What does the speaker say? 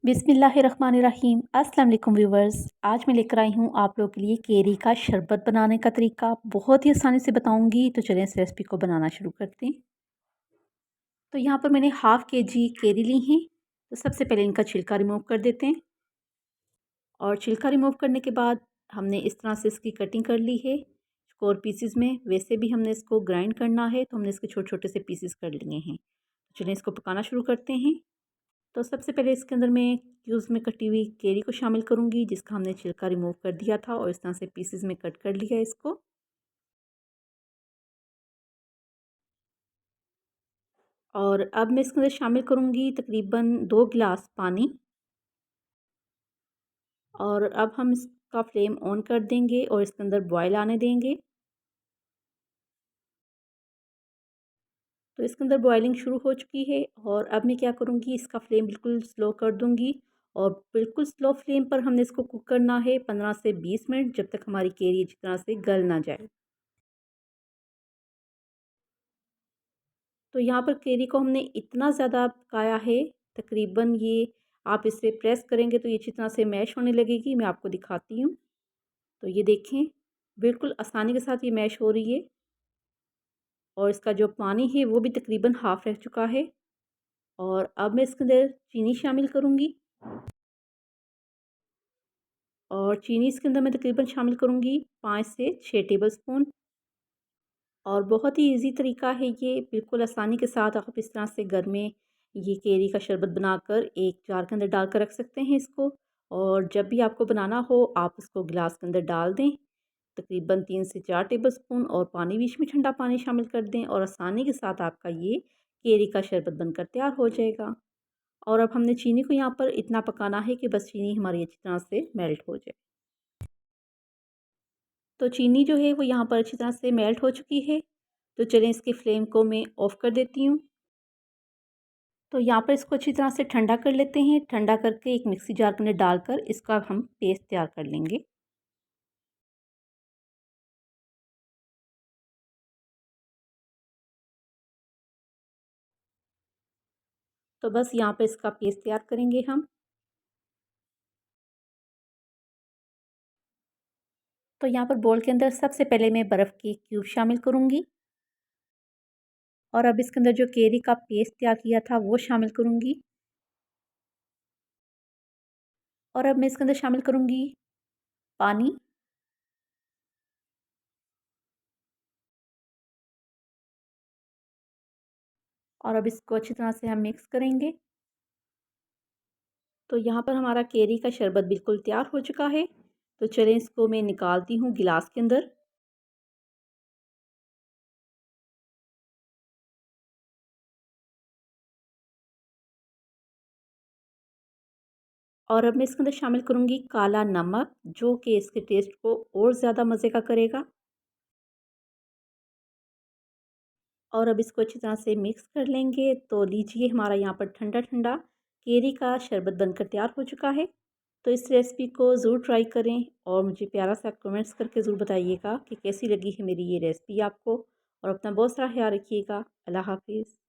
बिस्मिल्लाहिर्रहमानिर्रहीम। अस्सलाम वालेकुम व्यूवर्स। आज मैं लेकर आई हूँ आप लोगों के लिए केरी का शरबत बनाने का तरीका। बहुत ही आसानी से बताऊँगी, तो चलें इस रेसिपी को बनाना शुरू करते हैं। तो यहाँ पर मैंने हाफ़ केजी केरी ली हैं। तो सबसे पहले इनका छिलका रिमूव कर देते हैं। और छिलका रिमूव करने के बाद हमने इस तरह से इसकी कटिंग कर ली है स्क्वायर पीसेस में। वैसे भी हमने इसको ग्राइंड करना है, तो हमने इसके छोटे छोटे से पीसेस कर लिए हैं। चलिए इसको पकाना शुरू करते हैं। तो सबसे पहले इसके अंदर मैं क्यूब्स में कटी हुई केरी को शामिल करूँगी, जिसका हमने छिलका रिमूव कर दिया था और इस तरह से पीसेस में कट कर लिया है इसको। और अब मैं इसके अंदर शामिल करूँगी तकरीबन 2 गिलास पानी। और अब हम इसका फ्लेम ऑन कर देंगे और इसके अंदर बॉयल आने देंगे। तो इसके अंदर बॉयलिंग शुरू हो चुकी है और अब मैं क्या करूँगी, इसका फ्लेम बिल्कुल स्लो कर दूँगी। और बिल्कुल स्लो फ्लेम पर हमने इसको कुक करना है 15 से 20 मिनट, जब तक हमारी केरी अच्छी तरह से गल ना जाए। तो यहाँ पर केरी को हमने इतना ज़्यादा पकाया है, तकरीबन ये आप इसे प्रेस करेंगे तो ये अच्छी तरह से मैश होने लगेगी। मैं आपको दिखाती हूँ। तो ये देखें, बिल्कुल आसानी के साथ ये मैश हो रही है। और इसका जो पानी है वो भी तकरीबन हाफ़ रह चुका है। और अब मैं इसके अंदर चीनी शामिल करूँगी। और चीनी इसके अंदर मैं तकरीबन शामिल करूँगी 5 से 6 टेबल स्पून। और बहुत ही ईज़ी तरीका है ये, बिल्कुल आसानी के साथ आप इस तरह से घर में ये केरी का शरबत बनाकर एक जार के अंदर डाल कर रख सकते हैं इसको। और जब भी आपको बनाना हो आप इसको गिलास के अंदर डाल दें, तकरीबन 3 से 4 टेबल स्पून, और पानी बीच में ठंडा पानी शामिल कर दें और आसानी के साथ आपका ये केरी का शरबत बनकर तैयार हो जाएगा। और अब हमने चीनी को यहाँ पर इतना पकाना है कि बस चीनी हमारी अच्छी तरह से मेल्ट हो जाए। तो चीनी जो है वो यहाँ पर अच्छी तरह से मेल्ट हो चुकी है। तो चलें इसकी फ्लेम को मैं ऑफ़ कर देती हूँ। तो यहाँ पर इसको अच्छी तरह से ठंडा कर लेते हैं। ठंडा करके एक मिक्सी जार के अंदर डालकर इसका हम पेस्ट तैयार कर लेंगे। तो बस यहाँ पे इसका पेस्ट तैयार करेंगे हम। तो यहाँ पर बोल के अंदर सबसे पहले मैं बर्फ़ के क्यूब शामिल करूँगी। और अब इसके अंदर जो केरी का पेस्ट तैयार किया था वो शामिल करूँगी। और अब मैं इसके अंदर शामिल करूँगी पानी। और अब इसको अच्छी तरह से हम मिक्स करेंगे। तो यहाँ पर हमारा केरी का शरबत बिल्कुल तैयार हो चुका है। तो चलें इसको मैं निकालती हूँ गिलास के अंदर। और अब मैं इसके अंदर शामिल करूँगी काला नमक, जो कि इसके टेस्ट को और ज़्यादा मज़े का करेगा। और अब इसको अच्छी तरह से मिक्स कर लेंगे। तो लीजिए, हमारा यहाँ पर ठंडा ठंडा केरी का शरबत बनकर तैयार हो चुका है। तो इस रेसिपी को ज़रूर ट्राई करें और मुझे प्यारा सा कमेंट्स करके ज़रूर बताइएगा कि कैसी लगी है मेरी ये रेसिपी आपको। और अपना बहुत सारा ख्याल रखिएगा। अल्लाह हाफिज़।